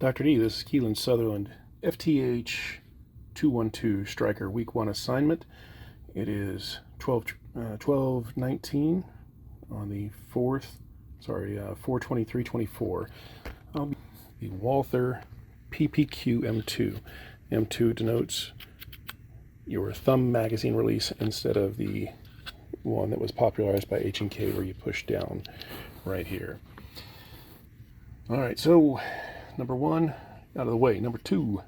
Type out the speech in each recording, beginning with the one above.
Dr. D, this is Keelan Sutherland, FTH 212 Striker Week 1 assignment. It is 12/19 on the 4/23/24. I'll be the Walther PPQ M2. M2 denotes your thumb magazine release instead of the one that was popularized by H&K where you push down right here. All right, so number 1, out of the way. Number 2,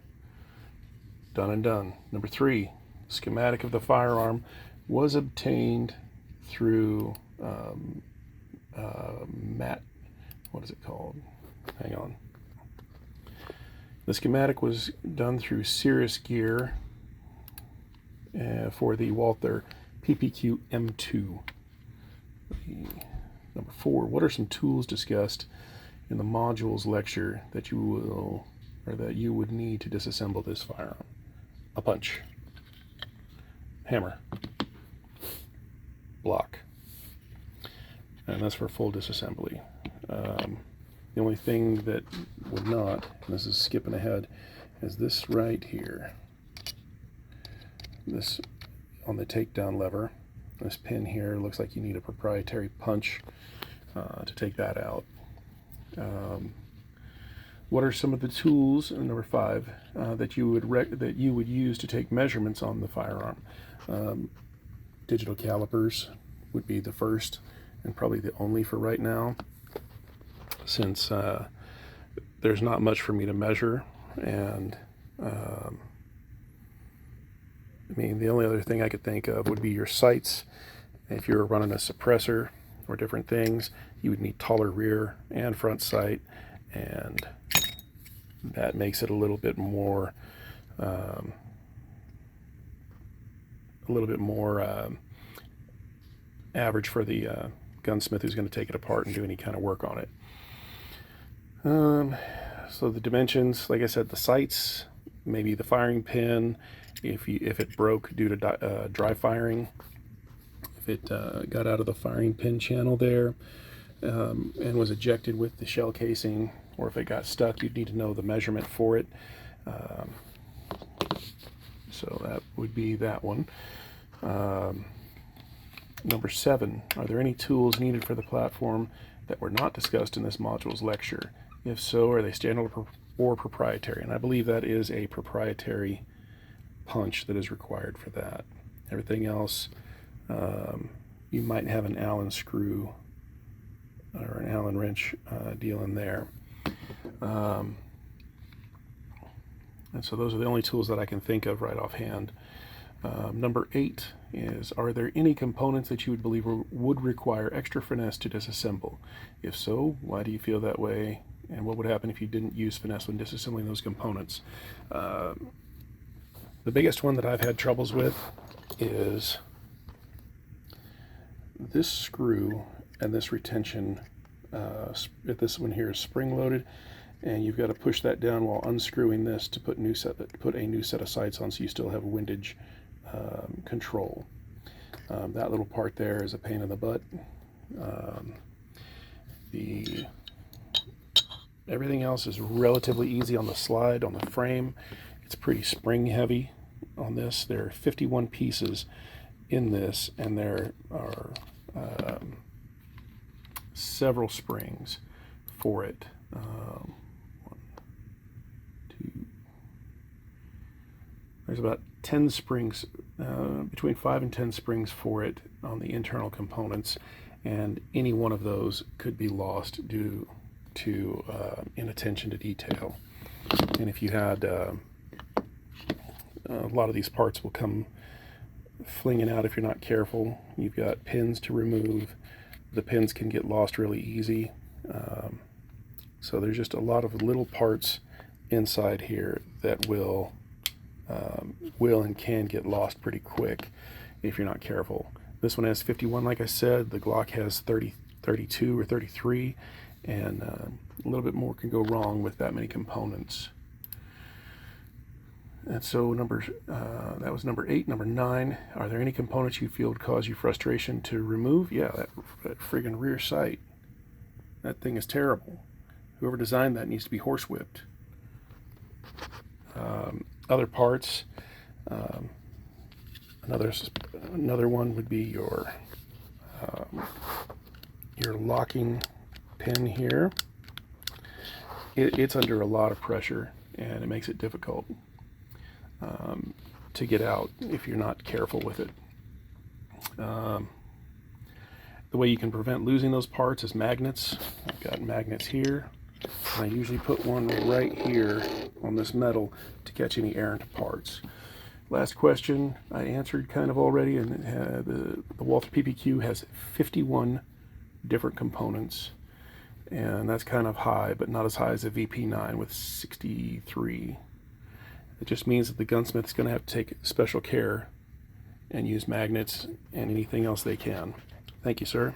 done and done. Number 3, schematic of the firearm was obtained through what is it called? Hang on. The schematic was done through Cirrus Gear for the Walther PPQ M2. Number 4, what are some tools discussed in the modules lecture that you would need to disassemble this firearm? A punch, hammer, block, and that's for full disassembly. The only thing that would not, and this is skipping ahead, is this right here. This on the takedown lever. This pin here looks like you need a proprietary punch to take that out. What are some of the tools, number 5, that you would use to take measurements on the firearm? Digital calipers would be the first and probably the only for right now, since there's not much for me to measure, and I mean, the only other thing I could think of would be your sights. If you were running a suppressor or different things, you would need taller rear and front sight, and that makes it a little bit more average for the gunsmith who's going to take it apart and do any kind of work on it. So the dimensions, like I said, the sights, maybe the firing pin, if it broke due to dry firing, if it got out of the firing pin channel there and was ejected with the shell casing, or if it got stuck, you'd need to know the measurement for it. So that would be that one. Number 7, are there any tools needed for the platform that were not discussed in this module's lecture? If so, are they standard or proprietary? And I believe that is a proprietary punch that is required for that. Everything else, you might have an Allen screw or an Allen wrench deal in there. And so those are the only tools that I can think of right offhand. Number 8 is, are there any components that you would believe would require extra finesse to disassemble? If so, why do you feel that way? And what would happen if you didn't use finesse when disassembling those components? The biggest one that I've had troubles with is this screw and this retention. This one here is spring-loaded, and you've got to push that down while unscrewing this to put a new set of sights on, so you still have windage control. That little part there is a pain in the butt. Everything else is relatively easy on the slide, on the frame. It's pretty spring heavy on this. There are 51 pieces in this, and there are several springs for it. 1, 2. There's about 10 springs, between 5 and 10 springs for it on the internal components, and any one of those could be lost due to inattention to detail. And if you had a lot of these parts will come flinging out if you're not careful. You've got pins to remove. The pins can get lost really easy. So there's just a lot of little parts inside here that will and can get lost pretty quick if you're not careful. This one has 51, like I said. The Glock has 32 or 33, and a little bit more can go wrong with that many components. And so that was number 8. Number 9, are there any components you feel would cause you frustration to remove? Yeah, that friggin' rear sight. That thing is terrible. Whoever designed that needs to be horsewhipped. Other parts, another one would be your locking pin here. It's under a lot of pressure, and it makes it difficult to get out if you're not careful with it. The way you can prevent losing those parts is magnets. I've got magnets here, and I usually put one right here on this metal to catch any errant parts. Last question I answered kind of already, and the Walther PPQ has 51 different components, and that's kind of high, but not as high as a VP9 with 63. It just means that the gunsmith's going to have to take special care and use magnets and anything else they can. Thank you, sir.